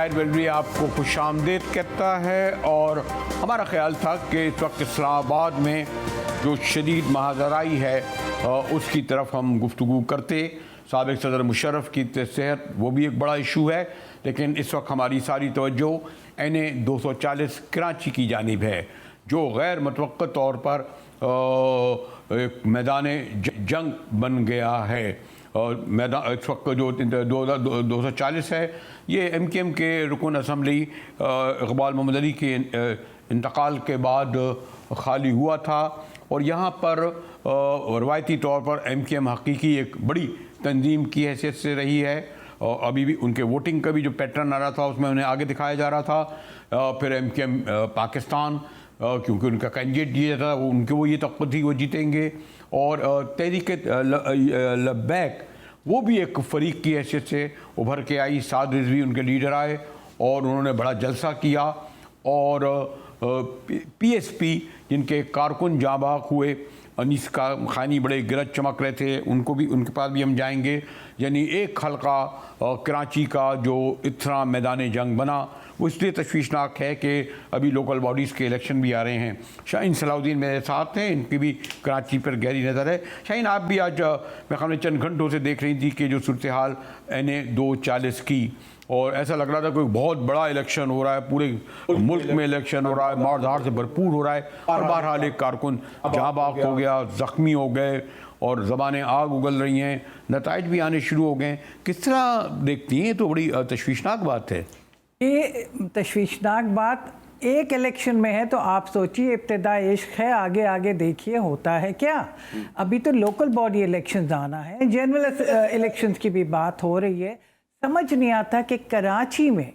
ताहिर बेलवी आपको खुशामदीद कहता है। और हमारा ख्याल था कि इस वक्त इस्लामाबाद में जो शदीद महाजराई है उसकी तरफ हम गुफ्तगू करते। साबिक़ सदर मुशर्रफ की सेहत वो भी एक बड़ा इशू है, लेकिन इस वक्त हमारी सारी तवज्जो NA 240 कराची की जानिब है, जो गैर मुतवक्कित तौर पर मैदान जंग बन गया है। और मैदान इस वक्त जो 240 है ये MKM के रुकन असम्बली इकबाल मोहम्मद अली के इंतकाल के बाद खाली हुआ था। और यहाँ पर रवायती तौर पर MKM हकीकी एक बड़ी तंजीम की हैसियत से रही है, और अभी भी उनके वोटिंग का भी जो पैटर्न आ रहा था उसमें उन्हें आगे दिखाया जा रहा था। फिर MKM पाकिस्तान, क्योंकि उनका कैंडिडेट दिया था वो उनके वो ये तवक्को थी वो जीतेंगे। और तहरीक लब्बैक वो भी एक फ़रीक की हैसियत से उभर के आई। साद रिजवी उनके लीडर आए और उन्होंने बड़ा जलसा किया। और PSP जिनके कारकुन जाबाक हुए, अनीस का खानी बड़े गिरज चमक रहे थे, उनको भी उनके पास भी हम जाएंगे। यानी एक हल्का कराची का जो इतना मैदान जंग बना वो इसलिए तशवीशनाक है कि अभी लोकल बॉडीज़ के इलेक्शन भी आ रहे हैं। शाहीन सलाउद्दीन मेरे साथ हैं, इनकी भी कराची पर गहरी नज़र है। शाहीन, आप भी आज मैं ख़ाने चंद घंटों से देख रही थी कि जो सूरत हाल NA 240 की, और ऐसा लग रहा था कोई बहुत बड़ा इलेक्शन हो रहा है, पूरे मुल्क में इलेक्शन हो रहा है, मार धाड़ से भरपूर हो रहा है। और बहरहाल एक कारकुन जहाँ बाग हो गया, ज़ख्मी हो गए और ज़बानें आग उगल रही हैं, नताइज भी आने शुरू हो गए। किस तरह देखती हैं? तो बड़ी तशवीशनाक बात है। ये तशवीशनाक बात एक इलेक्शन में है तो आप सोचिए, इब्तिदा इश्क है, आगे आगे देखिए होता है क्या। अभी तो लोकल बॉडी इलेक्शंस आना है, जनरल इलेक्शंस की भी बात हो रही है। समझ नहीं आता कि कराची में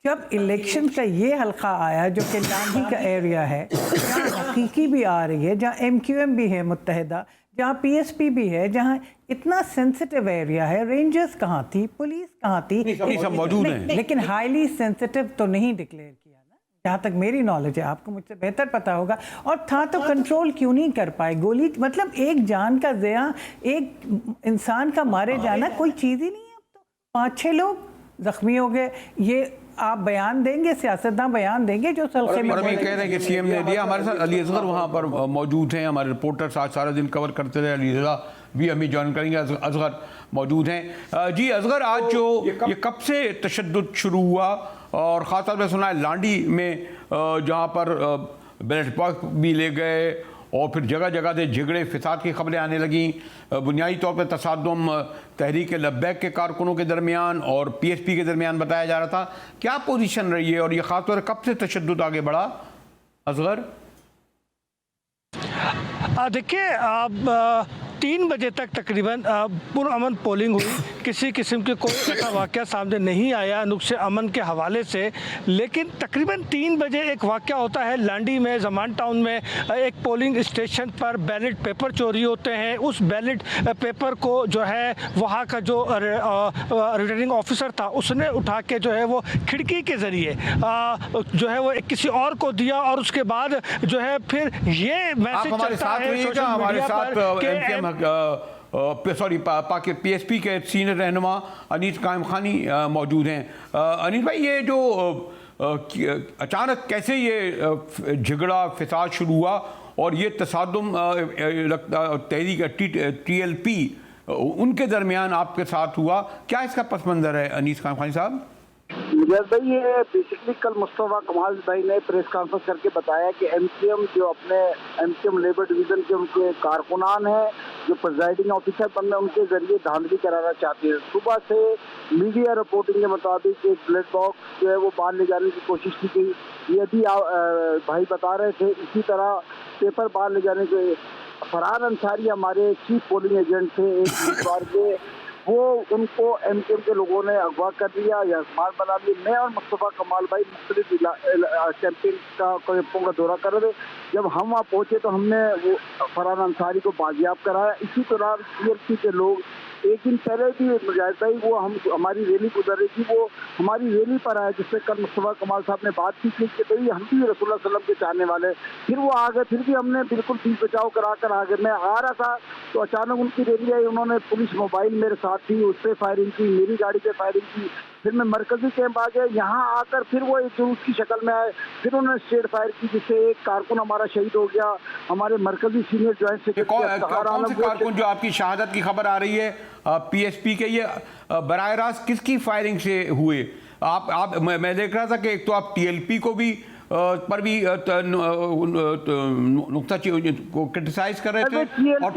जब इलेक्शन का ये हल्का आया जो कि लांडी का एरिया है, जहाँ हकीकी भी आ रही है, जहाँ MQM भी है मुत्तहिदा, जहाँ PSP भी है, जहाँ इतना सेंसिटिव एरिया है, रेंजर्स कहाँ थी, पुलिस कहाँ थी, सब मौजूद हैं, लेकिन हाईली सेंसिटिव तो नहीं डिक्लेयर किया ना, जहाँ तक मेरी नॉलेज है। आपको मुझसे बेहतर पता होगा। और था तो कंट्रोल क्यों नहीं कर पाए? गोली मतलब एक जान का ज़िया, एक इंसान का मारे जाना कोई चीज़ ही नहीं है। अब तो 5-6 लोग जख्मी हो गए। ये आप बयान देंगे, सियासतदान बयान देंगे जो सल्खे में अभी कह रहे हैं कि CM ने दिया। हमारे साथ अली असगर वहाँ पर मौजूद हैं, हमारे रिपोर्टर्स आज सारा दिन कवर करते रहे। अली असगर भी हमें ज्वाइन करेंगे। असगर मौजूद हैं। जी असगर, आज जो ये कब से तशद्दुद शुरू हुआ? और ख़ास तौर पर सुना है लांडी में जहाँ पर बैलेट बॉक्स भी ले गए और फिर जगह जगह से झगड़े फिसाद की खबरें आने लगी। बुनियादी तौर पर तसादुम तहरीक लब्बैक के कारकुनों के दरमियान और PSP के दरमियान बताया जा रहा था। क्या पोजीशन रही है और ये ख़ास तौर पर कब से तशद्दुद आगे बढ़ा? असगर, देखिए, आप 3 बजे तक तकरीबन पुरअमन पोलिंग हुई। किसी किस्म के कोई ऐसा वाक़या सामने नहीं आया नुक्से अमन के हवाले से। लेकिन तकरीबन 3 बजे एक वाक़या होता है लांडी में, ज़मान टाउन में। एक पोलिंग स्टेशन पर बैलेट पेपर चोरी होते हैं। उस बैलेट पेपर को जो है वहाँ का जो रिटर्निंग ऑफिसर था उसने उठा के जो है वो खिड़की के ज़रिए जो है वो किसी और को दिया। और उसके बाद जो है फिर ये मैसेज चलता है सोशल मीडिया पर सॉरी PSP के सीनियर रहनुमा अनीस कायम खानी मौजूद हैं। अनीस भाई, ये जो अचानक कैसे ये झगड़ा फिसाद शुरू हुआ और ये तसादुम तहरीक TLP उनके दरमियान आपके साथ हुआ, क्या इसका पस मंज़र है अनीस कायम खानी साहब? मुजब भाई, ये बेसिकली कल मुस्तफा कमाल भाई ने प्रेस कॉन्फ्रेंस करके बताया कि MKM जो अपने MKM लेबर डिवीजन के उनके कारकुनान हैं जो प्रिजाइडिंग ऑफिसर बनने उनके जरिए धांधली कराना चाहते हैं। सुबह से मीडिया रिपोर्टिंग के मुताबिक एक ब्लैक बॉक्स जो है वो बाहर ले जाने की कोशिश की गई। ये भी भाई बता रहे थे। इसी तरह पेपर बाहर ले जाने के फरहान अंसारी हमारे चीफ पोलिंग एजेंट थे एक बार के, वो उनको MKM के लोगों ने अगवा कर लिया या माल बना लिया। मैं और मुस्तफा कमाल भाई मुख्तलिफ कैंपेन का दौरा कर रहे थे। जब हम वहाँ पहुँचे तो हमने वो फरहान अंसारी को बाजियाब कराया। इसी दौरान PLP के लोग एक दिन पहले भी मुजाहिद भाई वो हमारी रैली गुजर रही थी, वो हमारी रैली पर आए, जिससे कल मुस्तफा कमाल साहब ने बात की थी कि भाई हम भी रसूलुल्लाह सल्लल्लाहु अलैहि वसल्लम के चाहने वाले। फिर वो आ गए, फिर भी हमने बिल्कुल बीच बचाव करा कर आ गए। मैं आ रहा था तो अचानक उनकी रैली आई, उन्होंने पुलिस मोबाइल मेरे साथ थी, उस पर फायरिंग की, मेरी गाड़ी पे फायरिंग की। फिर मैं मरकजी कैंप आ गया, यहाँ आकर फिर वो एक जुलूस की शक्ल में आए, फिर उन्होंने स्ट्रेट फायर की, जिससे एक कारकुन हमारा शहीद हो गया। हमारे मरकजी सीनियर ज्वाइंट सेक्रेटरी कौन से कारकुन जो आपकी शहादत की खबर आ रही है पीएसपी के, ये बराह रास्त किसकी फायरिंग से हुए? आप मैं देख रहा था कि एक तो आप टीएलपी को भी पर भी नुक्ता को क्रिटिसाइज कर रहे थे और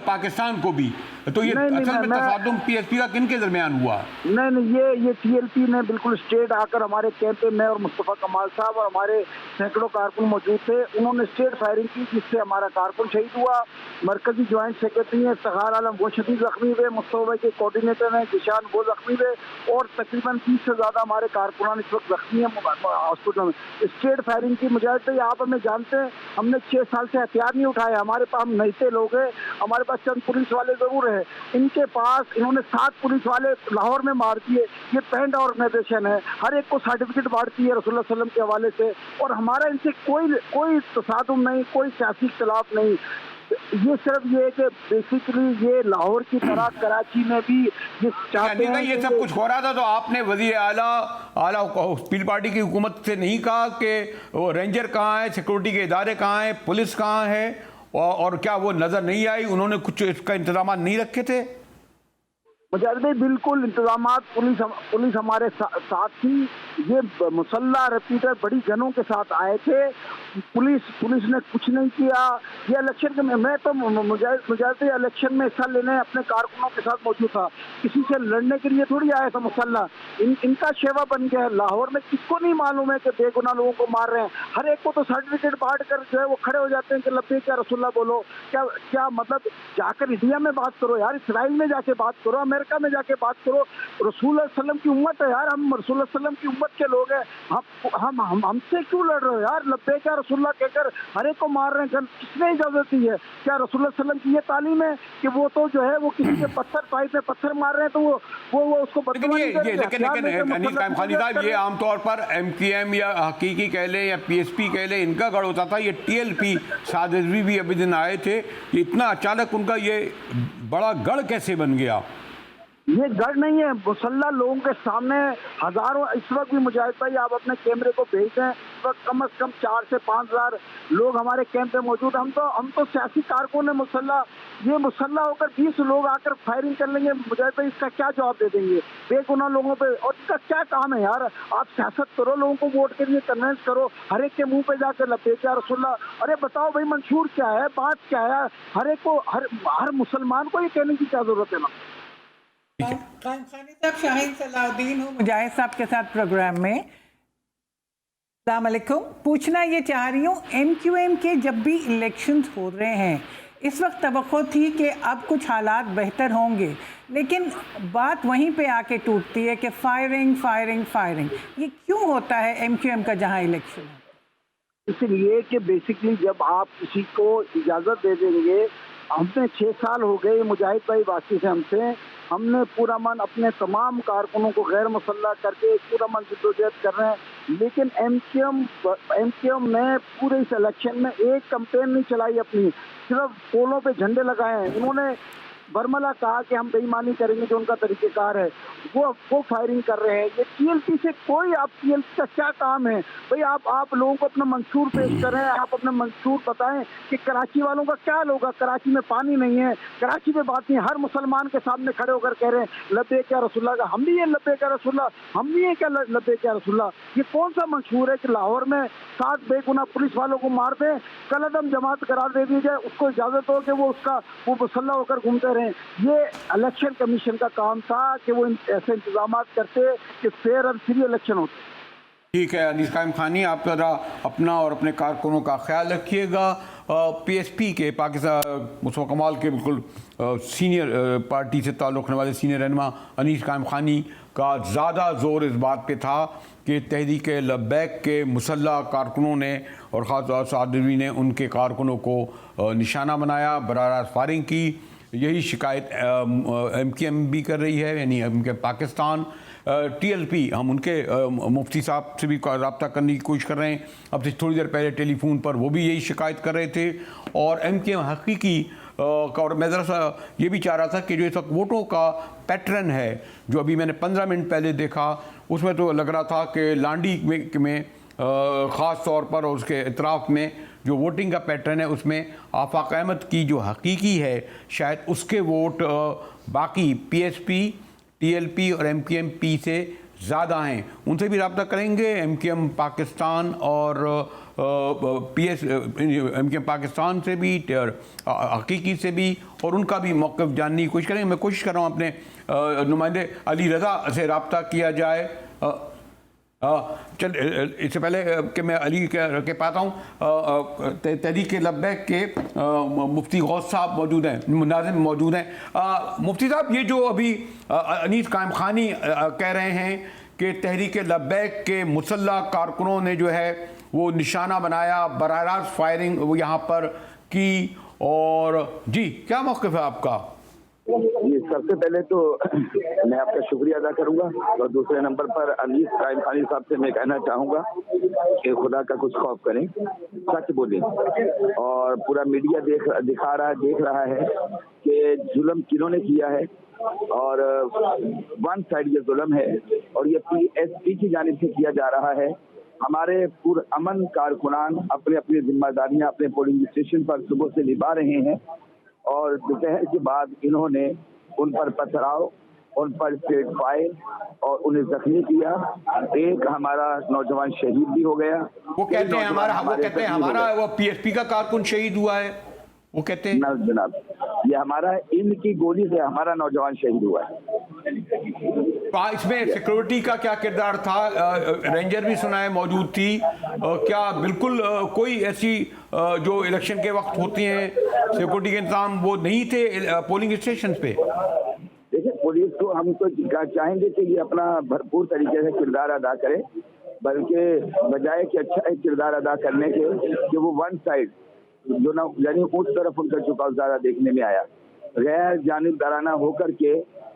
पाकिस्तान को भी, तो ये असल में तसादुम पीएसपी का किन के दरमियान हुआ? नहीं, ये टीएलपी ने बिल्कुल स्ट्रेट आकर हमारे कैंप पे, मैं और मुस्तफ़ा कमाल साहब और हमारे सैकड़ों कारकुन मौजूद थे, उन्होंने स्ट्रेट फायरिंग की, जिससे हमारा कारकुन शहीद हुआ। मरकजी ज्वाइंट सेक्रेटरी है सगार आलम, वो शदीद जख्मी हुए, मुस्तफ़ा के कोऑर्डिनेटर हैं जिशान, वो जख्मी हुए, और तकरीबन 30 से ज़्यादा हमारे कारकुनान इस वक्त जख्मी हैं हॉस्पिटल में। स्ट्रेट फायरिंग की मुजाहिद आप हमें जानते हैं, हमने 6 साल से हथियार नहीं उठाए, हमारे पास हम नईते लोग हैं, हमारे पास चंद पुलिस वाले जरूर है, इनके पास इन्होंने 7 पुलिस वाले लाहौर में मार दिए। ये पेंट ऑर्गेनाइजेशन है, हर एक को सर्टिफिकेट बांटती है रसूलुल्लाह सल्लल्लाहु अलैहि वसल्लम के हवाले से, और हमारा इनसे कोई तसादुम नहीं, कोई सियासी इख्तिलाफ नहीं। ये सिर्फ ये है कि बेसिकली ये लाहौर की तरह कराची में भी ये चाहते हैं। ये सब कुछ हो रहा था तो आपने वजीर आला पीपल पार्टी की हुकूमत से नहीं कहा कि वो रेंजर कहाँ है, सिक्योरिटी के इदारे कहाँ हैं, पुलिस कहाँ है, और क्या वो नजर नहीं आई? उन्होंने कुछ इसका इंतजाम नहीं रखे थे? मुजाहिद भाई बिल्कुल इंतजाम, पुलिस हमारे साथ थी। ये मुसल्ला रिपीटर बड़ी गनों के साथ आए थे, पुलिस ने कुछ नहीं किया। ये इलेक्शन के मैं तो मुजाहिद इलेक्शन में हिस्सा लेने अपने कारकुनों के साथ मौजूद था, किसी से लड़ने के लिए थोड़ी आया था मुसल्ला। इनका शेवा बन गया है। लाहौर में किसको नहीं मालूम है कि बेगुनाह लोगों को मार रहे हैं? हर एक को तो सर्टिफिकेट बांट कर जो है वो खड़े हो जाते हैं कि लब्बैक या रसूलुल्लाह बोलो। क्या मतलब? जाकर इंडिया में बात करो यार, इसराइल में जाके बात करो, अमेरिका में जाके बात करो। रसूलुल्लाह सल्लम की उम्मत है यार, हम रसूलुल्लाह सल्लम की उम्मत के लोग हैं, हम हमसे क्यों लड़ रहे हो यार? लब्बैक या रसूलुल्लाह कहकर हर एक को मार रहे हैं, किसने इजाजत दी है? क्या रसूलुल्लाह सल्लम की ये तालीम है कि वो तो जो है वो किसी के पाइप में पत्थर मार रहे हैं तो वो उसको बददुआ नहीं कर रहे? लेकिन अनीस कायम खानी साहब, ये आमतौर पर एमक्यूएम या हकीकी कह लें या पीएसपी कह लें, इनका गढ़ होता था। ये टीएलपी साद रिजवी भी अभी दिन आए थे, इतना अचानक उनका ये बड़ा गढ़ कैसे बन गया? ये गढ़ नहीं है, मुसल्ला लोगों के सामने हजारों, इस वक्त भी मुजाहिद भाई आप अपने कैमरे को भेज दें, इस वक्त कम से कम 4 से 5 हज़ार लोग हमारे कैंप पे मौजूद। हम तो सियासी कारकुन है। ये मुसल्ला होकर 20 लोग आकर फायरिंग कर लेंगे, मुजाहिद भाई इसका क्या जवाब दे देंगे बेगुनाह लोगों पे? और इसका क्या काम है यार? आप सियासत करो, लोगों को वोट के लिए कन्वेंस करो, हर एक के मुंह पे जाकर लब्बैक या रसूलुल्लाह। अरे बताओ भाई, मंशूर क्या है, बात क्या है? हर एक को, हर मुसलमान को ये कहने की क्या जरूरत है ना? खानी साहब, शाहीन सलाउद्दीन हूँ मुजाहिद साहब के साथ प्रोग्राम में। अस्सलाम वालेकुम। पूछना ये चाह रही हूँ, एमक्यूएम के जब भी इलेक्शंस हो रहे हैं, इस वक्त तवक्को थी कि अब कुछ हालात बेहतर होंगे, लेकिन बात वहीं पे आके टूटती है कि फायरिंग। ये क्यों होता है एमक्यूएम का जहाँ इलेक्शन है? इसलिए कि बेसिकली जब आप किसी को इजाज़त दे देंगे, हमने 6 साल हो गए, मुजाहिद भाई बाकी से हमने पूरा मन अपने तमाम कारकुनों को गैर मुसल्ला करके पूरा मन जद्दोजहद कर रहे हैं, लेकिन एमक्यूएम ने पूरे इस इलेक्शन में एक कैंपेन नहीं चलाई अपनी, सिर्फ पोलों पे झंडे लगाए हैं। इन्होंने बरमला कहा कि हम बेईमानी करेंगे, जो उनका तरीक़ेकार है वो फायरिंग कर रहे हैं। ये टीएलपी से कोई, आप टीएलपी का क्या काम है भाई? आप लोगों को अपना मंशूर पेश करें, आप अपना मंशूर बताएं कि कराची वालों का क्या होगा। कराची में पानी नहीं है, कराची में बात नहीं, हर मुसलमान के सामने खड़े होकर कह रहे हैं लब्बैक या रसूलुल्लाह का। हम भी ये लब्बैक या रसूलुल्लाह, हम भी ये क्या लब्बैक या रसूलुल्लाह? ये कौन सा मंशूर है कि लाहौर में 7 बेगुनाह पुलिस वालों को मार दें, कलअदम जमात करार दे दी जाए, उसको इजाज़त हो कि वो मुसल्ला होकर घूमते रहे? ये इलेक्शन कमीशन का काम था कि वो ऐसे इंतजाम करते कि फेयर और फ्री इलेक्शन होते। ठीक है अनीस कायम खानी, आप ज़रा अपना और अपने कारकुनों का ख्याल रखिएगा। पीएसपी के पाकिस्तान मुस्तफ़ा कमाल के बिल्कुल सीनियर पार्टी से ताल्लुक़ रखने वाले सीनियर रहनुमा अनीस कायम खानी का ज़्यादा ज़ोर इस बात पे था कि तहरीक लब्बैक के मुसल्ला कारकुनों ने और ख़ास साद रिजवी ने उनके कारकुनों को निशाना बनाया, बराह रास्त फायरिंग की। यही शिकायत एमक्यूएम भी कर रही है, यानी एमक्यूएम पाकिस्तान। TLP, हम उनके मुफ्ती साहब से भी रब्ता करने की कोशिश कर रहे हैं। अब से थोड़ी देर पहले टेलीफोन पर वो भी यही शिकायत कर रहे थे। और MKM हकीकी और मैं ज़रा सा ये भी चाह रहा था कि जो इस वक्त वोटों का पैटर्न है, जो अभी मैंने 15 मिनट पहले देखा, उसमें तो लग रहा था कि लांडी में ख़ास तौर पर और उसके इतराफ़ में जो वोटिंग का पैटर्न है, उसमें आफाक अहमद की जो हकीकी है शायद उसके वोट बाकी PSP, TLP और MKM-P से ज़्यादा हैं। उनसे भी रब्ता करेंगे, MKM पाकिस्तान और MKM पाकिस्तान से भी, हकीकी से भी, और उनका भी मौक़िफ़ जानने की कोशिश करेंगे। मैं कोशिश कर रहा हूँ अपने नुमाइंदे अली रज़ा से रब्ता किया जाए। चल, इससे पहले कि मैं अली के पाता हूँ, तहरीक लब्बैक के मुफ्ती गौस साहब मौजूद हैं, मुनाज़िम मौजूद हैं। मुफ्ती साहब, ये जो अभी अनीस कायम खानी कह रहे हैं कि तहरीक लब्बैक के मुसल्लह कारकुनों ने जो है वो निशाना बनाया, बराह रास्त फायरिंग वो यहाँ पर की, और जी क्या मौक़िफ़ है आपका? जी, सबसे पहले तो मैं आपका शुक्रिया अदा करूंगा, और दूसरे नंबर पर अनीस कायम खानी साहब से मैं कहना चाहूंगा कि खुदा का कुछ खौफ करें, सच बोलें। और पूरा मीडिया देख रहा है कि जुल्म किन्होंने किया है, और वन साइड ये जुल्म है, और ये PSP की जानिब से किया जा रहा है। हमारे पुरअमन कारकुनान अपनी अपनी जिम्मेदारियां अपने पोलिंग स्टेशन पर सुबह से निभा रहे हैं, और दोपहर के बाद इन्होंने उन पर पथराव, उन पर स्ट्रेट फायर और उन्हें जख्मी किया। एक हमारा नौजवान शहीद भी हो गया। वो कहते हैं हमारा वो PSP का कारकुन शहीद हुआ है, वो कहते हैं। ना जनाब, ये हमारा इनकी गोली से हमारा नौजवान शहीद हुआ है। इसमें सिक्योरिटी का क्या किरदार था? रेंजर भी सुना है मौजूद थी, क्या बिल्कुल कोई ऐसी जो इलेक्शन के वक्त होती हैं सिक्योरिटी के इंतजाम वो नहीं थे पोलिंग स्टेशन पे? देखिए, पुलिस को हम तो चाहेंगे कि ये अपना भरपूर तरीके से किरदार अदा करे, बल्कि बजाय कि अच्छा एक किरदार अदा करने के कि वो वन साइड जो ना, यानी उस तरफ उनका झुकाव ज़्यादा देखने में आया। गैर जानिबदाराना होकर के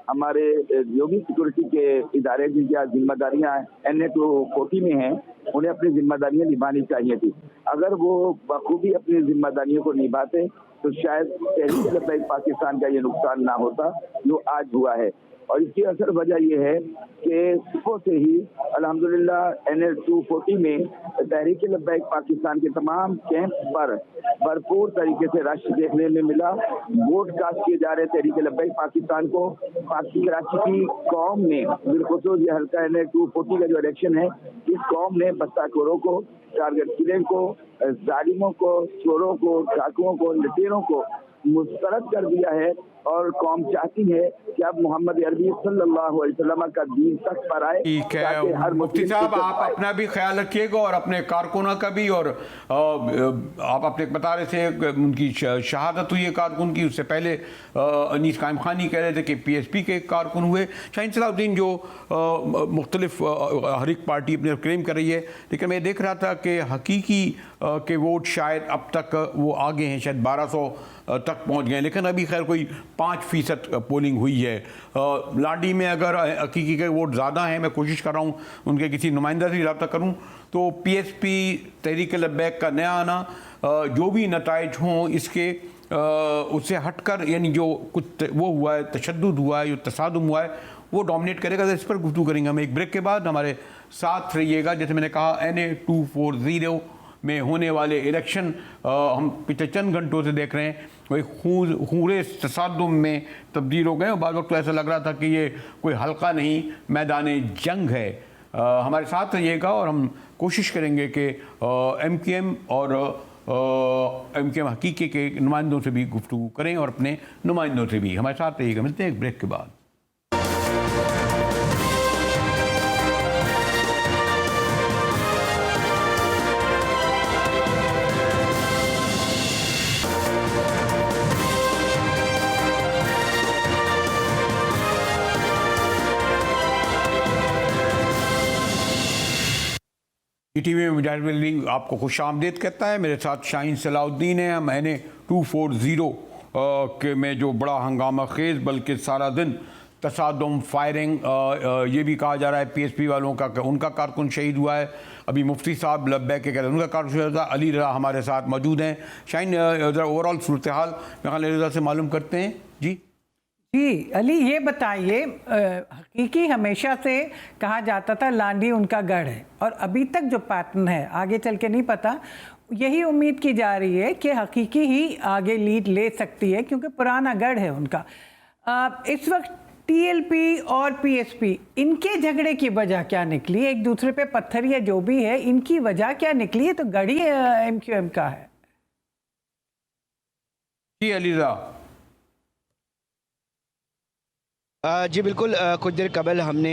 हमारे जो भी सिक्योरिटी के इदारे जिनकी जिम्मेदारियां NA 240 में हैं, उन्हें अपनी जिम्मेदारियां निभानी चाहिए थी। अगर वो बखूबी अपनी जिम्मेदारियों को निभाते तो शायद तहरीक लब्बैक पाकिस्तान का ये नुकसान ना होता जो आज हुआ है। और इसकी असल वजह यह है कि सुबह से ही अल्हम्दुलिल्लाह NA 240 में तहरीक लब्बैक पाकिस्तान के तमाम कैंप पर भरपूर तरीके से रश देखने में मिला। वोट कास्ट किए जा रहे तहरीक लब्बैक पाकिस्तान को। कराची की कौम ने, बिलखुसूस ये हल्का NA 240 का जो इलेक्शन है, इस कौम ने बस्ताखोरों को, टारगेट किलर को, जालिमों को, चोरों को, डाकुओं को, लुटेरों को मुस्तरद कर दिया है। और कौम चाहती है कि अब मोहम्मद अरबी सल्लल्लाहु अलैहि वसल्लम का दीन तक पर आए। ठीक है मुफ्ती साहब, आप अपना भी ख्याल रखिएगा और अपने कारकुनों का भी। और आप अपने बता रहे थे उनकी शहादत हुई है कारकुन की, उससे पहले अनीस कायम खानी कह रहे थे कि PSP के कारकुन हुए। शाहीन सलाहुद्दीन जो मुख्तलिफ हर एक पार्टी अपने क्लेम कर रही है, लेकिन मैं देख रहा था कि हकीकी के वोट शायद अब तक वो आगे हैं, शायद 1200 तक पहुंच गए, लेकिन अभी खैर कोई 5% पोलिंग हुई है। लाडी में अगर हकीकी के वोट ज़्यादा हैं, मैं कोशिश कर रहा हूँ उनके किसी नुमाइंदा से रब्ता करूँ, तो PSP तहरीक लब्बैक का नया आना, जो भी नताइज हों इसके उससे हटकर, यानी जो कुछ वो हुआ है, तशद्दुद हुआ है, जो तसादुम हुआ है, वो डोमिनेट करेगा। इस पर गुफ्तगू करेंगे हम एक ब्रेक के बाद। हमारे साथ रहिएगा। जैसे मैंने कहा, NA 240 में होने वाले इलेक्शन हम पिछले चंद घंटों से देख रहे हैं, वही खूरे तसादुम में तब्दील हो गए। और बाद वक्त तो ऐसा लग रहा था कि ये कोई हल्का नहीं, मैदान जंग है। हमारे साथ रहिएगा और हम कोशिश करेंगे कि MKM और MKM हकीकी के नुमाइंदों से भी गुफ्तगू करें और अपने नुमाइंदों से भी। हमारे साथ रहिएगा, मिलते हैं एक ब्रेक के बाद। TV में मुजाहिद अली आपको खुश आमदीद कहता है। मेरे साथ शाहीन सलाहुद्दीन है। हम NA 240 के में जो बड़ा हंगामा खेज, बल्कि सारा दिन तसादुम, फायरिंग, ये भी कहा जा रहा है पीएसपी वालों का उनका कारकुन शहीद हुआ है। अभी मुफ्ती साहब लब्बैक के कह रहे हैं उनका कारकुन शहीद हुआ। अली रज़ा हमारे साथ मौजूद हैं। शाहीन, ज़रा ओवरऑल सूरत हाल मैं अली रज़ा से मालूम करते हैं। जी अली, ये बताइए, हकीकी हमेशा से कहा जाता था लांडी उनका गढ़ है, और अभी तक जो पैटर्न है, आगे चल के नहीं पता, यही उम्मीद की जा रही है कि हकीकी ही आगे लीड ले सकती है क्योंकि पुराना गढ़ है उनका। इस वक्त टीएलपी और पीएसपी, इनके झगड़े की वजह क्या निकली? एक दूसरे पे पत्थर या जो भी है, इनकी वजह क्या निकली है? तो गढ़ ही एमक्यूएम का है। जी अली रज़ा। जी बिल्कुल, कुछ देर कबल हमने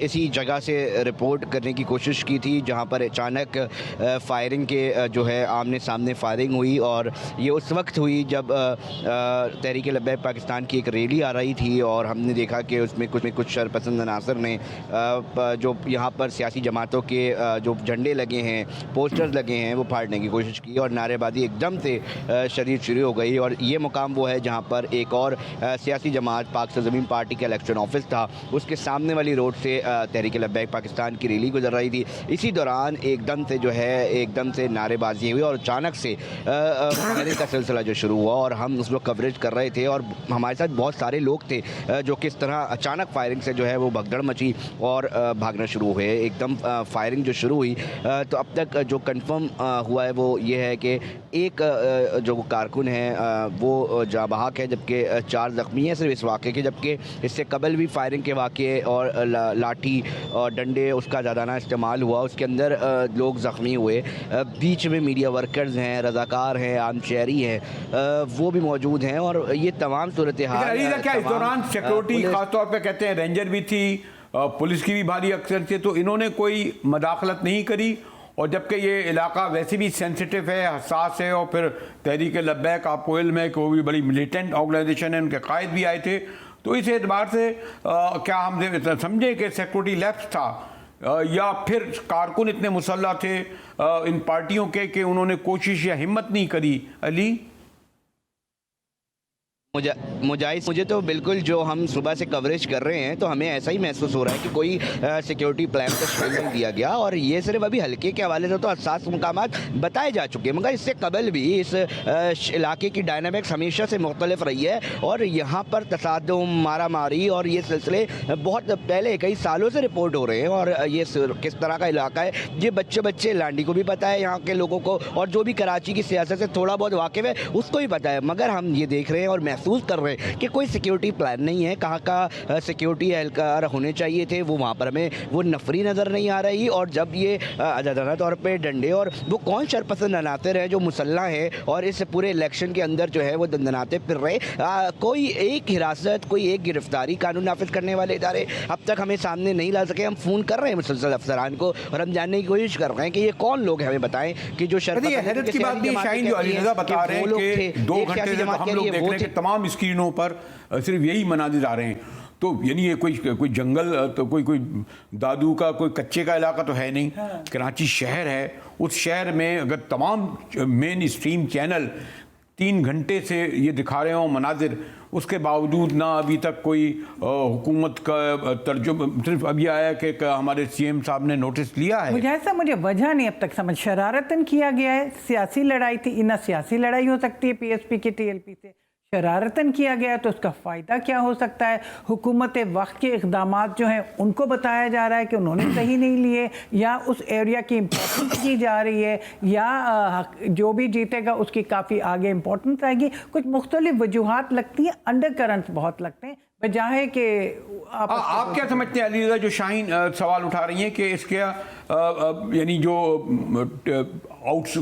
इसी जगह से रिपोर्ट करने की कोशिश की थी जहां पर अचानक फायरिंग के जो है आमने सामने फायरिंग हुई, और ये उस वक्त हुई जब तहरीक लब्बैक पाकिस्तान की एक रैली आ रही थी, और हमने देखा कि उसमें कुछ शरपसंद अनासर ने जो यहाँ पर सियासी जमातों के जो झंडे लगे हैं, पोस्टर्स लगे हैं, वो फाड़ने की कोशिश की और नारेबाजी एकदम से शदीद शुरू हो गई। और ये मुकाम वो है जहाँ पर एक और सियासी जमात पाक ज़मीन पार्टी का इलेक्शन ऑफिस था, उसके सामने वाली रोड से तहरीक लब्बैक पाकिस्तान की रैली गुजर रही थी। इसी दौरान एकदम से जो है एकदम से नारेबाजी हुई और अचानक से फायरिंग का सिलसिला जो शुरू हुआ, और हम उस वक्त कवरेज कर रहे थे और हमारे साथ बहुत सारे लोग थे जो किस तरह अचानक फायरिंग से जो है वो भगदड़ मची और भागना शुरू हुए। एकदम फायरिंग जो शुरू हुई तो अब तक जो कंफर्म हुआ है वो ये है कि एक जो कारकुन है वो जाँ बहक है, जबकि 4 ज़ख्मी हैं सिर्फ इस वाक़े के, जबकि इससे कबल भी फायरिंग के वाक़े और लाठी और डंडे उसका ज़्यादा इस्तेमाल हुआ, उसके अंदर लोग ज़ख्मी हुए। बीच में मीडिया वर्कर्स हैं, रज़ाकार हैं, आम शहरी हैं, वो भी मौजूद हैं, और ये तमाम सूरत हाल क्या इस दौरान सिक्योरिटी खासतौर पर कहते हैं रेंजर भी थी, पुलिस की भी भारी अक्सर थी, तो इन्होंने कोई मदाखलत नहीं करी? और जबकि ये इलाका वैसे भी सेंसिटिव है, हसास है, और फिर तहरीक लब्बैक आपको इल्म है कि वो भी बड़ी मिलिटेंट ऑर्गेनाइजेशन है, उनके कायद भी आए थे, तो इस एतबार से क्या हम समझे कि सिक्योरिटी लैप्स था या फिर कारकुन इतने मुसल्लह थे इन पार्टियों के कि उन्होंने कोशिश या हिम्मत नहीं करी? अली, मुझे तो बिल्कुल जो हम सुबह से कवरेज कर रहे हैं तो हमें ऐसा ही महसूस हो रहा है कि कोई सिक्योरिटी प्लान का शेयर नहीं दिया गया, और ये सिर्फ अभी हल्के के हवाले से तो हसास मुकामात बताए जा चुके हैं, मगर इससे कबल भी इस इलाके की डायनामिक्स हमेशा से मुख्तलिफ रही है, और यहाँ पर तसादुम, मारा मारी और ये सिलसिले बहुत पहले कई सालों से रिपोर्ट हो रहे हैं। और ये किस तरह का इलाका है, ये बच्चे लांडी को भी पता है, यहाँ के लोगों को, और जो भी कराची की सियासत से थोड़ा बहुत वाकिफ़ है उसको भी पता है, मगर हम ये देख रहे हैं और महसूस कर रहे हैं कि कोई सिक्योरिटी प्लान नहीं है। कहाँ का सिक्योरिटी एहलकार होने चाहिए थे वो वहाँ पर हमें वो नफरी नज़र नहीं आ रही, और जब ये आज़ादाना तौर पे डंडे, और वो कौन शरपसंद अनासर हैं जो मुसल्ला हैं और इस पूरे इलेक्शन के अंदर जो है वो दंदनाते फिर रहे, कोई एक हिरासत, कोई एक गिरफ्तारी कानून नाफिज करने वाले इदारे अब तक हमें सामने नहीं ला सके। हम फ़ोन कर रहे हैं मुसलसल अफसरान को और हम जानने की कोशिश कर रहे हैं कि ये कौन लोग हैं, हमें बताएं कि जो हैरत की बात नहीं, शाहीन जो अली रज़ा बता रहे हैं कि 2 घंटे से हम लोग देख रहे हैं कि तमाम स्क्रीनों पर सिर्फ यही मनाजिर आ रहे हैं, तो यानी ये कोई जंगल, तो कोई दादू का कोई कच्चे का इलाका तो है नहीं। हाँ। कराची शहर है, उस शहर में अगर तमाम मेन स्ट्रीम चैनल 3 घंटे से ये दिखा रहे हों मनाजिर, उसके बावजूद ना अभी तक कोई हुकूमत का तर्जुमा, सिर्फ अभी आया कि हमारे सीएम साहब ने नोटिस लिया है। मुझे वजह नहीं अब तक समझ, शरारतन किया गया है, सियासी लड़ाई थी, ना सियासी लड़ाई हो सकती है पीएसपी की टीएलपी से, शरारतन किया गया तो उसका फ़ायदा क्या हो सकता है? हुकूमत वक्त के इक़दामात जो हैं उनको बताया जा रहा है कि उन्होंने सही नहीं लिए, या उस एरिया की इम्पोर्टेंस की जा रही है, या जो भी जीतेगा उसकी काफ़ी आगे इम्पोर्टेंस आएगी। कुछ मुख्तलिफ वजूहात लगती हैं, अंडर करंट्स बहुत लगते हैं, बजाय कि आप क्या समझते हैं अली रज़ा, जो शाहीन सवाल उठा रही हैं कि इसके यानी जो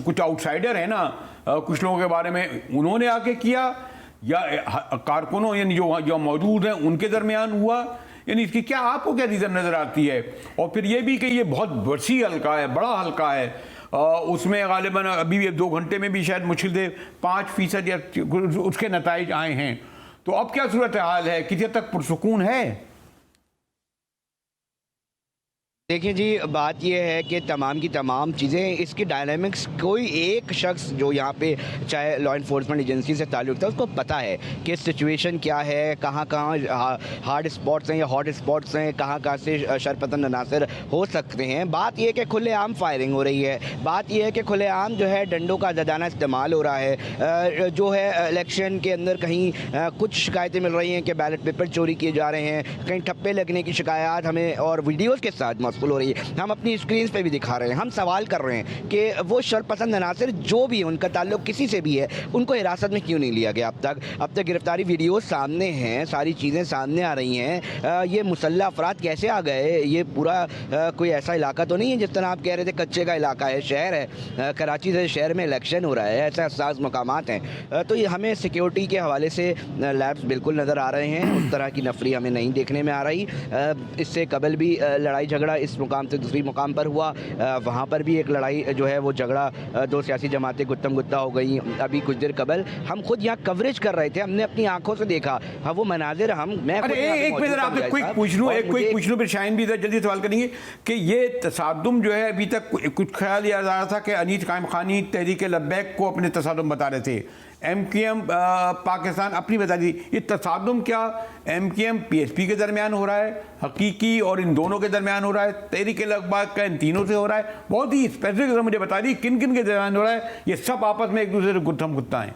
कुछ आउटसाइडर है ना, कुछ लोगों के बारे में उन्होंने आके किया, या कारकुनों यानी जो मौजूद हैं उनके दरमियान हुआ, यानी इसकी क्या आपको क्या रीज़न नज़र आती है? और फिर ये भी कि ये बहुत वसी हल्का है, बड़ा हल्का है, उसमें गालिबन अभी 2 घंटे में भी शायद मुश्किल से 5% या उसके नताइज आए हैं, तो अब क्या सूरत हाल है? किसी हद तक पुरसुकून है? देखिए जी, बात यह है कि तमाम की तमाम चीज़ें, इसकी डायनामिक्स, कोई एक शख्स जो यहाँ पे चाहे लॉ इन्फोर्समेंट एजेंसी से ताल्लुक़ था उसको पता है कि सिचुएशन क्या है, कहाँ कहाँ हार्ड स्पॉट्स हैं या हॉट स्पॉट्स हैं, कहाँ कहाँ से शरपतन अनासर हो सकते हैं। बात यह है कि खुलेआम फायरिंग हो रही है, बात यह है कि खुलेआम जो है डंडों का आज़ादाना इस्तेमाल हो रहा है, जो है इलेक्शन के अंदर कहीं कुछ शिकायतें मिल रही हैं कि बैलेट पेपर चोरी किए जा रहे हैं, कहीं ठप्पे लगने की शिकायत हमें और वीडियोज़ के साथ हो रही है, हम अपनी स्क्रीन पे भी दिखा रहे हैं। हम सवाल कर रहे हैं कि वो शरपसंद अनासर जो भी उनका ताल्लुक किसी से भी है, उनको हिरासत में क्यों नहीं लिया गया अब तक गिरफ्तारी वीडियोस सामने हैं, सारी चीज़ें सामने आ रही हैं। ये मुसल्लह अफराद कैसे आ गए? ये पूरा कोई ऐसा इलाका तो नहीं है जिस तरह आप कह रहे थे कच्चे का इलाका है, शहर है, कराची से शहर में इलेक्शन हो रहा है, ऐसे हसास मकामात हैं। तो ये हमें सिक्योरिटी के हवाले से लैब्स बिल्कुल नज़र आ रहे हैं, उस तरह की नफरी हमें नहीं देखने में आ रही। इससे कबल भी लड़ाई झगड़ा इस मुकाम से दूसरी मुकाम पर हुआ, वहाँ पर भी एक लड़ाई जो है वो झगड़ा, दो सियासी जमातें गुत्तम गुत्ता हो गई। अभी कुछ देर कबल हम खुद यहाँ कवरेज कर रहे थे, हमने अपनी आंखों से देखा वो मनाजिर। मैं एक मिनट आपसे क्विक पूछ लूँ फिर शाहीन भी जल्दी सवाल करेंगे कि ये तसादुम जो है अभी तक कुछ ख्याल ये आ रहा था कि अनीस कायम खानी तहरीक लब्बैक को अपने तसादुम बता रहे थे, MKM पाकिस्तान अपनी बता दी। ये तसादुम क्या MKM PSP के दरमियान हो रहा है हकीकी और इन दोनों के दरमियान हो रहा है, तहरीक लब्बैक का इन तीनों से हो रहा है? बहुत ही स्पेसिफिक मुझे बता दी किन किन के दरमियान हो रहा है, ये सब आपस में एक दूसरे से गुत्थम गुत्ता हैं।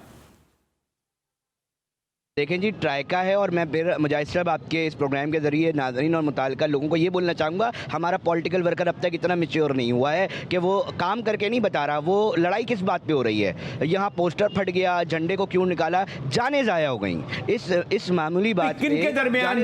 देखें जी, ट्राइका है और मैं फिर मुजाहिद साहब आपके इस प्रोग्राम के ज़रिए नाज़रीन और मुताल्लिका लोगों को ये बोलना चाहूँगा, हमारा पॉलिटिकल वर्कर अब तक इतना मैच्योर नहीं हुआ है कि वो काम करके नहीं बता रहा वो लड़ाई किस बात पे हो रही है। यहाँ पोस्टर फट गया, झंडे को क्यों निकाला, जाने ज़ाया हो गई इस मामूली बात किन के दरमियान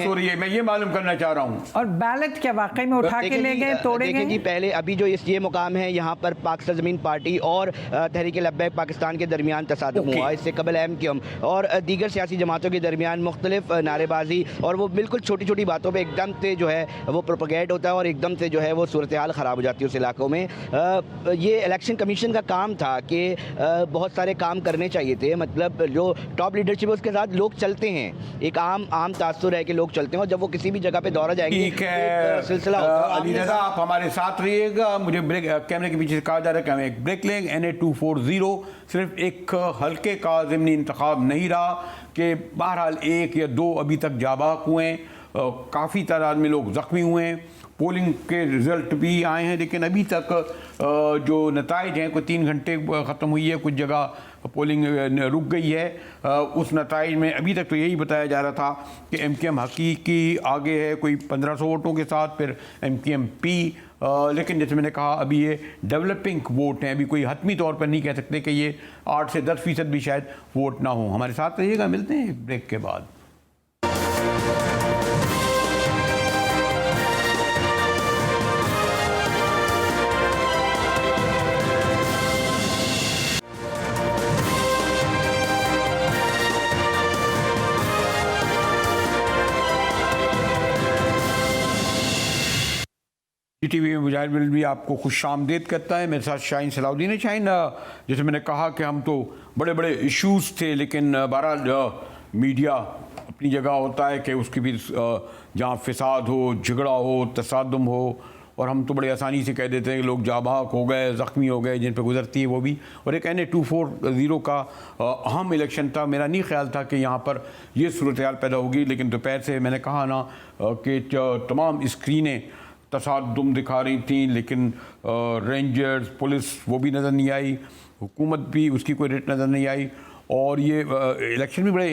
हो रही है, मैं ये मालूम करना चाह रहा हूँ। और बैलेट क्या वाकई में उठा के ले गए, तोड़े गए? जी, पहले अभी जो ये मुकाम है यहाँ पर पाकिस्तान ज़मीन पार्टी और तहरीक लब्बैक पाकिस्तान के दरमियान तसादुम हुआ। इससे कबल MKM और दीगर सियासी जमातों के दरमियान मुख्तलिफ नारेबाजी और वो बिल्कुल छोटी छोटी बातों पे एकदम से जो है वो प्रोपेगेट होता है और एकदम से जो है वो सूरत हाल ख़राब हो जाती है उस इलाकों में। ये इलेक्शन कमीशन का काम था कि बहुत सारे काम करने चाहिए थे, मतलब जो टॉप लीडरशिप है उसके साथ लोग चलते हैं, एक आम तासुर है कि लोग चलते हैं और जब वो किसी भी जगह पे दौरा जाएंगे ठीक है सिलसिला अली रज़ा, आप हमारे साथ रहिएगा। मुझे ब्रेक कैमरे के पीछे से कहा जा रहा है कि हम एक ब्रेक लेंगे। NA240 सिर्फ एक हल्के का ज़िमनी इंतखाब नहीं रहा कि बहरहाल एक या दो अभी तक जाबाक हुए हैं, काफ़ी तादाद में लोग ज़ख्मी हुए हैं, पोलिंग के रिज़ल्ट भी आए हैं, लेकिन अभी तक जो नताइज हैं, कोई 3 घंटे ख़त्म हुई है, कुछ जगह पोलिंग रुक गई है। उस नताइज में अभी तक तो यही बताया जा रहा था कि MKM हकीकी आगे है कोई 1500 वोटों के साथ, फिर MKM P, लेकिन जैसे मैंने कहा अभी ये डेवलपिंग वोट हैं, अभी कोई हतमी तौर पर नहीं कह सकते कि ये 8 से 10% भी शायद वोट ना हो। हमारे साथ रहिएगा, मिलते हैं एक ब्रेक के बाद। टीवी में मुजाहिद भी आपको खुश आमदीद करता है। मेरे साथ शाहीन सलाउद्दीन है। शाहीन, जैसे मैंने कहा कि हम तो बड़े बड़े इश्यूज़ थे, लेकिन बहरहाल मीडिया अपनी जगह होता है कि उसकी भी जहाँ फिसाद हो, झगड़ा हो, तसादुम हो, और हम तो बड़े आसानी से कह देते हैं कि लोग जाबाक हो गए, ज़ख्मी हो गए, जिन पर गुजरती है वो भी। और एक NA240 का अहम इलेक्शन था। मेरा नहीं ख्याल था कि यहाँ पर ये सूरत हाल पैदा होगी, लेकिन दोपहर से मैंने कहा ना कि तमाम स्क्रीनें तसादुम दिखा रही थी, लेकिन रेंजर्स पुलिस वो भी नज़र नहीं आई, हुकूमत भी उसकी कोई रेट नज़र नहीं आई। और ये इलेक्शन भी बड़े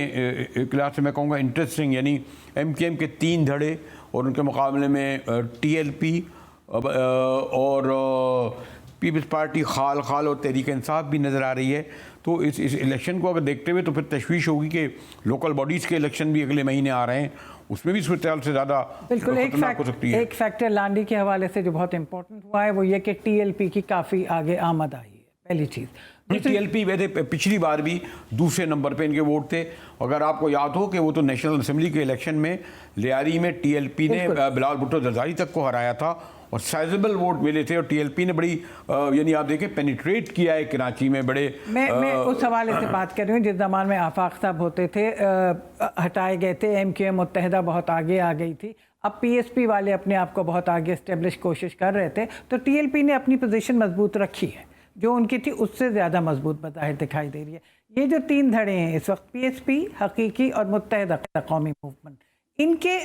एक लिहाज से मैं कहूँगा इंटरेस्टिंग, यानी MKM के 3 धड़े और उनके मुकाबले में TLP और पीपल्स पार्टी खाल और तहरीक इंसाफ भी नज़र आ रही है। तो इस इलेक्शन को अगर देखते हुए तो फिर तशवीश होगी कि लोकल बॉडीज़ के इलेक्शन भी अगले महीने आ रहे हैं, उसमें भी सूरत हाल से ज़्यादा बिल्कुल एक फैक्टर लांडी के हवाले से जो बहुत इंपॉर्टेंट हुआ है वो ये कि TLP की काफ़ी आगे आमद आई है, पहली चीज़। TLP वैसे पिछली बार भी दूसरे नंबर पे इनके वोट थे। अगर आपको याद हो कि वो तो नेशनल असेंबली के इलेक्शन में लियारी में TLP ने बिलावल भुट्टो जरदारी तक को हराया था और साइजेबल वोट मिले थे, और TLP ने बड़ी यानी आप देखें पेनिट्रेट किया है कराची में बड़े। मैं उस हवाले से बात कर रही हूँ जिस ज़माने में आफाक साहब होते थे, हटाए गए थे, MKM मुत्तहिदा बहुत आगे आ गई थी। अब पीएसपी वाले अपने आप को बहुत आगे एस्टेब्लिश कोशिश कर रहे थे, तो टीएलपी ने अपनी पोजीशन मजबूत रखी है, जो उनकी थी उससे ज़्यादा मजबूत बज़ाहिर दिखाई दे रही है। ये जो 3 धड़े हैं इस वक्त, पीएसपी, हकीकी और मुत्तहिदा कौमी मूवमेंट, इनके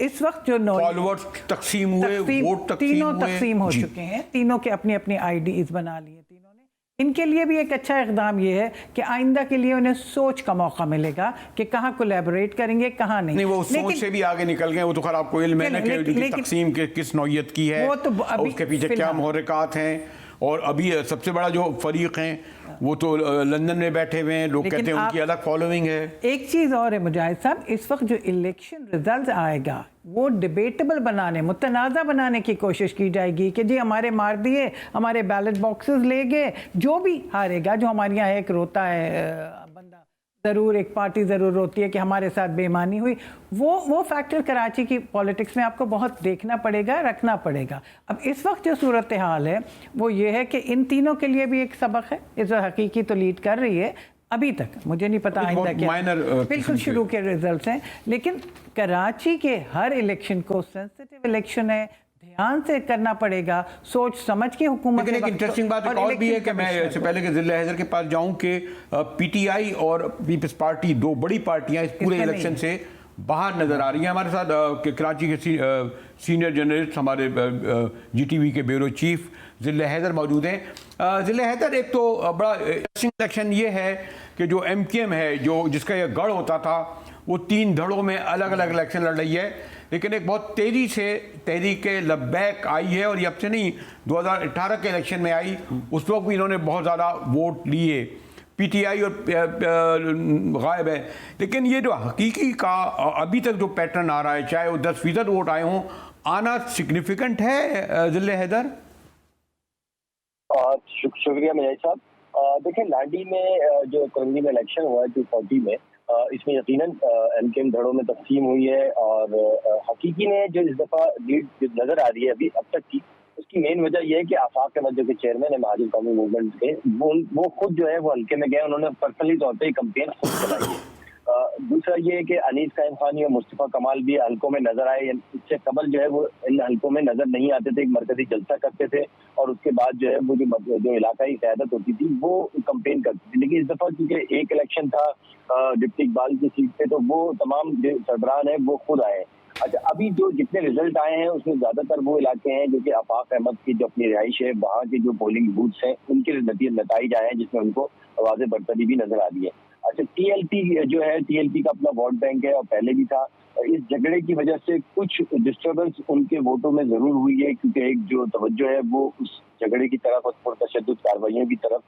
इस वक्त जो फॉलोअर्स तकसीम हुए, वोट तीनों तकसीम हो चुके हैं, तीनों के अपनी अपनी आईडीज बना लिए तीनों ने। इनके लिए भी एक अच्छा इकदाम ये है कि आइंदा के लिए उन्हें सोच का मौका मिलेगा कि कहाँ कोलैबोरेट करेंगे, कहाँ नहीं। वो सोच से भी आगे निकल गए। वो तो खैर आपको इल्म है ना कि तकसीम के किस नौयत की है, वो तो अभी उसके पीछे क्या मुहर्रिकात हैं। और अभी सबसे बड़ा जो फरीक हैं वो तो लंदन में बैठे हुए हैं, लोग कहते हैं उनकी अलग फॉलोइंग है। एक चीज़ और है मुजाहिद साहब, इस वक्त जो इलेक्शन रिजल्ट आएगा वो डिबेटेबल बनाने, मुतनाज़ा बनाने की कोशिश की जाएगी कि जी हमारे मार दिए, हमारे बैलेट बॉक्सेस ले गए, जो भी हारेगा, जो हमारे यहाँ एक रोता है बंदा ज़रूर, एक पार्टी ज़रूर रोती है कि हमारे साथ बेईमानी हुई, वो फैक्टर कराची की पॉलिटिक्स में आपको बहुत देखना पड़ेगा, रखना पड़ेगा। अब इस वक्त जो सूरत हाल है वो ये है कि इन तीनों के लिए भी एक सबक है। इस हकीकी तो लीड कर रही है अभी तक, मुझे नहीं पता आइंदा क्या, बिल्कुल शुरू के रिजल्ट्स हैं, लेकिन कराची के हर इलेक्शन को सेंसिटिव इलेक्शन है, ध्यान से करना पड़ेगा, सोच समझ के हुकूमत। लेकिन एक इंटरेस्टिंग बात और भी है कि मैं इससे पहले कि जिला हैदर के पास जाऊं कि पीटीआई और पीपल्स पार्टी, 2 बड़ी पार्टियां इस पूरे इलेक्शन से बाहर नजर आ रही हैं। हमारे साथ कराची के सीनियर जर्नलिस्ट, हमारे जीटीवी के ब्यूरो चीफ जिला हैदर मौजूद हैं। जिला हैदर, एक तो बड़ा इंटरेस्टिंग इलेक्शन ये है कि जो एमकेएम है, जो जिसका यह गढ़ होता था, वो 3 धड़ों में अलग अलग इलेक्शन लड़ रही है, लेकिन एक बहुत तेज़ी से तहरीक लब्बैक आई है। और ये अब से नहीं, 2018 के इलेक्शन में आई, उस वक्त भी इन्होंने बहुत ज़्यादा वोट लिए। पीटीआई और गायब है। लेकिन ये जो हकीकी का अभी तक जो पैटर्न आ रहा है, चाहे वो 10% वोट आए हों, आना सिग्निफिकेंट है जिले हैदर? शुक्रिया मुजाहिद साहब। देखिए, लाडी में जो करंजी में इलेक्शन हुआ है 240 में, इसमें यकीनन एमकेएम धड़ों में तकसीम हुई है, और हकीकी ने जो इस दफ़ा लीड नज़र आ रही है अभी अब तक की, उसकी मेन वजह यह है कि आफाक अहमद जो के चेयरमैन है महाजिर कौमी मूवमेंट के, वो खुद जो है वो हल्के में गए, उन्होंने पर्सनली तौर पर कंपेन खुद चलाई है। दूसरा ये है कि अनीस कायम खानी और मुस्तफ़ा कमाल भी हल्कों में नजर आए। इससे कबल जो है वो इन हल्कों में नजर नहीं आते थे, एक मरकजी जलसा करते थे, और उसके बाद जो है वो जो इलाकाई क़यादत होती थी वो कंपेन करती थी। लेकिन इस दफ़ा क्योंकि एक इलेक्शन था डिप्टी इकबाल की सीट पे, तो वो तमाम जो सरबराह हैं वो खुद आए। अच्छा, अभी जो जितने रिजल्ट आए हैं उसमें ज्यादातर वो इलाके हैं जो कि आफाक अहमद की जो अपनी रिहाइश है, वहाँ के जो पोलिंग बूथ्स हैं उनके नतीजे आए हैं, जिसमें उनको आवाज़ बरतरी भी नजर आ रही है। अच्छा, टीएलपी जो है, टीएलपी का अपना वोट बैंक है और पहले भी था। इस झगड़े की वजह से कुछ डिस्टर्बेंस उनके वोटों में जरूर हुई है, क्योंकि एक जो तवज्जो है वो उस झगड़े की तरफ और पुरतशद्दुद कार्रवाइयों की तरफ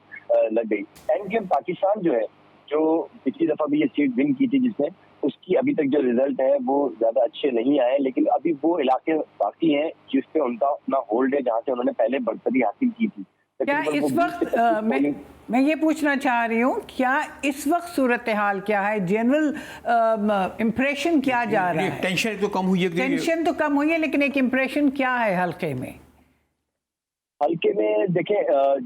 लग गई। एमकेएम पाकिस्तान जो है, जो पिछली दफा भी ये सीट विन की थी जिसने, उसकी अभी तक जो रिजल्ट है वो ज्यादा अच्छे नहीं आए, लेकिन अभी वो इलाके बाकी हैं जिस पे उनका अपना होल्ड है, जहाँ से उन्होंने पहले बढ़तरी हासिल की थी। क्या इस वक्त मैं ये पूछना चाह रही हूँ, क्या इस वक्त सूरत हाल क्या है, जनरल इम्प्रेशन क्या जा रहा है? टेंशन तो कम हुई है, टेंशन तो कम हुई है, लेकिन एक इम्प्रेशन क्या है हल्के में? हल्के में देखें,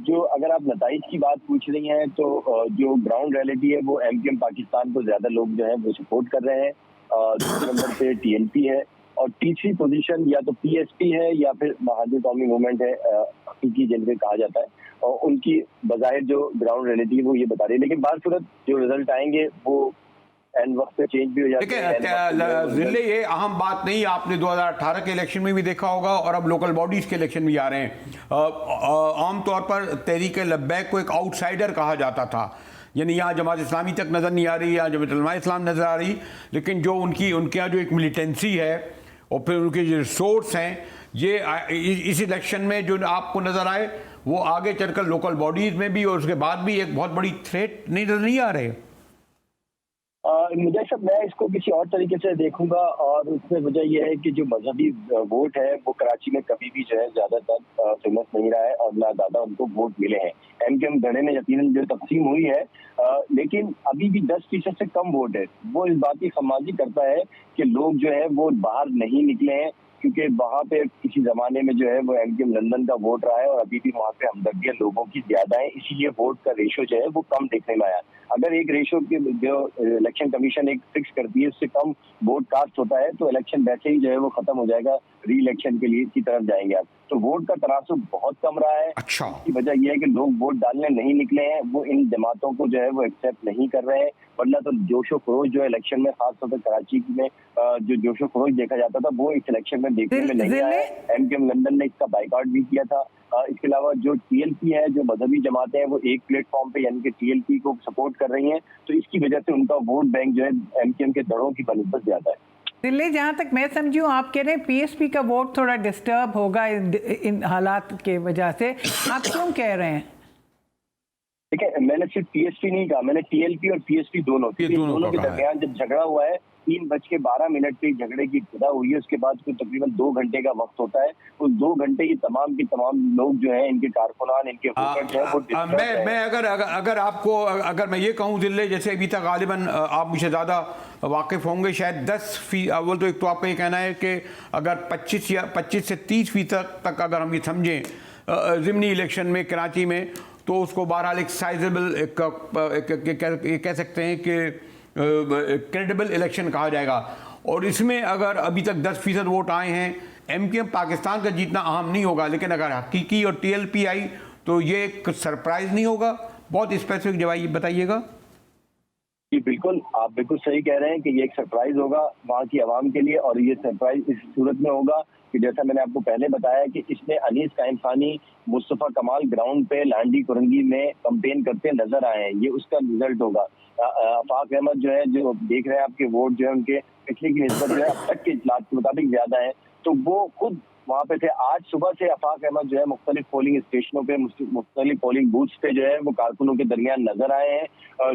जो अगर आप नताइज की बात पूछ रही हैं, तो जो ग्राउंड रियलिटी है वो एमकेएम पाकिस्तान को ज्यादा लोग जो है वो सपोर्ट कर रहे हैं। दूसरे नंबर पे टीएलपी है, और तीसरी पोजीशन या तो पीएसपी है या फिर महाजिर कौमी मूवमेंट है, हकीकी जिनसे कहा जाता है, और उनकी बजाहिर जो ग्राउंड रियलिटी है वो ये बता रही है। लेकिन बासूरत जो रिजल्ट आएंगे वो एंड वक्त पे चेंज भी हो जाते हैं। जिले ये अहम बात नहीं, आपने 2018 के इलेक्शन में भी देखा होगा, और अब लोकल बॉडीज के इलेक्शन भी आ रहे हैं। आमतौर पर तहरीक लब्बैक को एक आउटसाइडर कहा जाता था, यानी यहाँ जमात इस्लामी तक नज़र नहीं आ रही, यहाँ जमात उलमा इस्लाम नज़र आ रही, लेकिन जो उनके यहाँ जो एक मिलिटेंसी है और फिर उनके जो रिसोर्स हैं, ये इस इलेक्शन में जो आपको नज़र आए वो आगे चलकर लोकल बॉडीज़ में भी और उसके बाद भी एक बहुत बड़ी थ्रेट नज़र नहीं आ रहे। मुझे सब मैं इसको किसी और तरीके से देखूंगा, और उसमें वजह यह है कि जो मजहबी वोट है वो कराची में कभी भी जो है ज्यादातर फेमस नहीं रहा है, और ना ज्यादा उनको वोट मिले हैं। एमकेएम धड़े में यकीनन जो तकसीम हुई है, लेकिन अभी भी 10% से कम वोट है। वो इस बात की खमाजी करता है कि लोग जो है वो बाहर नहीं निकले हैं, क्योंकि वहाँ पे किसी जमाने में जो है वो एमकेएम लंदन का वोट रहा है और अभी भी वहाँ पे हमदर्दियाँ लोगों की ज्यादा है, इसीलिए वोट का रेशो जो है वो कम देखने में आया। अगर एक रेशो की जो इलेक्शन कमीशन एक फिक्स करती है उससे कम वोट कास्ट होता है तो इलेक्शन वैसे ही जो है वो खत्म हो जाएगा, री इलेक्शन के लिए की तरफ जाएंगे आप। तो वोट का तनासुब बहुत कम रहा है। अच्छा। इसकी वजह यह है कि लोग वोट डालने नहीं निकले हैं, वो इन जमातों को जो है वो एक्सेप्ट नहीं कर रहे हैं। वरना तो जोशो खरोश जो है इलेक्शन में, खासतौर पर कराची में जो जोशो खरोश देखा जाता था वो इस इलेक्शन में देखने में नहीं आया। एमकेएम लंदन ने इसका बाइकआउट भी किया था। इसके अलावा जो टीएलपी है, जो मजहबी जमातें हैं, वो एक प्लेटफॉर्म पे यानी कि टीएलपी को सपोर्ट कर रही हैं, तो इसकी वजह से उनका वोट बैंक जो है एमकेएम के दड़ों की बनिस्बत ज्यादा है। दिल्ली, जहाँ तक मैं समझी हूँ, आप कह रहे हैं पीएसपी का वोट थोड़ा डिस्टर्ब होगा इन हालात के वजह से, आप क्यों कह रहे हैं? देखिए, मैंने सिर्फ पीएसपी नहीं कहा, मैंने टीएलपी और पीएसपी दोनों के दरमियान जब झगड़ा हुआ है 3:12 पे झगड़े की इब्तिदा हुई है, उसके बाद कोई तकरीबन 2 घंटे का वक्त होता है। उस 2 घंटे की तमाम लोग जो हैं, इनके कारकुनान, इनके वोटर जो है वो मैं अगर आपको अगर मैं ये कहूँ दिल्ली, जैसे अभी तक गालिबन आप मुझे ज़्यादा वाकिफ़ होंगे, शायद 10% अव्वल तो एक तो आपका ये कहना है कि अगर 25 से 30% तक अगर हम ये समझें ज़िमनी इलेक्शन में कराची में, तो उसको बहरहाल एक साइजेबल ये कह सकते हैं कि क्रेडिबल इलेक्शन कहा जाएगा। और इसमें अगर अभी तक 10% वोट आए हैं, एमकेएम पाकिस्तान का जीतना अहम नहीं होगा, लेकिन अगर हकीकी और टीएलपी आई तो ये एक सरप्राइज नहीं होगा? बहुत स्पेसिफिक जवाब बताइएगा। जी बिल्कुल, आप बिल्कुल सही कह रहे हैं कि ये एक सरप्राइज होगा वहाँ की आवाम के लिए। और ये सरप्राइज इस सूरत में होगा कि जैसा मैंने आपको पहले बताया कि इसमें अनीस कायम खानी, मुस्तफ़ा कमाल ग्राउंड पे लांडी कुरंगी में कैंपेन करते नजर आए हैं, ये उसका रिजल्ट होगा। आफाक अहमद जो है, जो देख रहे हैं आपके वोट जो है उनके पिछले की निस्बत जो है अब तक के इतलात के मुताबिक ज्यादा है, तो वो खुद वहाँ पे थे। आज सुबह से आफाक अहमद जो है मुख्तलिफ पोलिंग स्टेशनों पे, मुख्तलिफ पोलिंग बूथ्स पे जो है वो कारकुनों के दरमियान नजर आए हैं।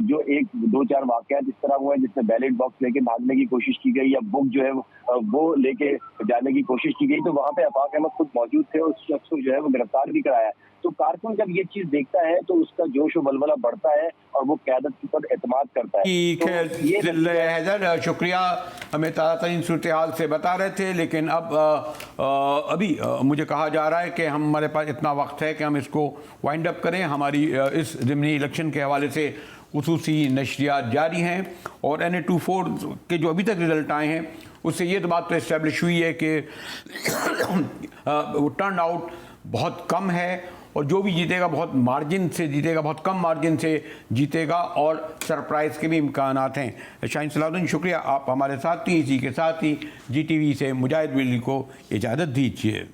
जो 1-2-4 वाकयात इस तरह हुए हैं जिसमें बैलेट बॉक्स लेके भागने की कोशिश की गई या बुक जो है वो लेके जाने की कोशिश की गई, तो वहाँ पे आफाक अहमद खुद मौजूद थे और उस शख्स को जो है वो गिरफ्तार भी कराया। तो कारकुन जब ये चीज देखता है तो उसका जोश और बलबला बढ़ता है और वो क़यादत के ऊपर एतमाद करता है। हैदर, शुक्रिया, हमें ताज़ा तरीन सूरत हाल से बता रहे थे। लेकिन अब अभी मुझे कहा जा रहा है कि हमारे पास इतना वक्त है कि हम इसको वाइंड अप करें। हमारी इस ज़िमनी इलेक्शन के हवाले से खुसूसी नशरियात जारी हैं और NA24 के जो अभी तक रिजल्ट आए हैं उससे ये तो बात तो इस्टेब्लिश हुई है कि टर्न आउट बहुत कम है और जो भी जीतेगा बहुत मार्जिन से जीतेगा, बहुत कम मार्जिन से जीतेगा और सरप्राइज़ के भी इम्कानात हैं। शाहीन सलाहुद्दीन, शुक्रिया, आप हमारे साथ थी। इसी के साथ ही GTV से मुजाहिद बिल्ली को इजाज़त दीजिए।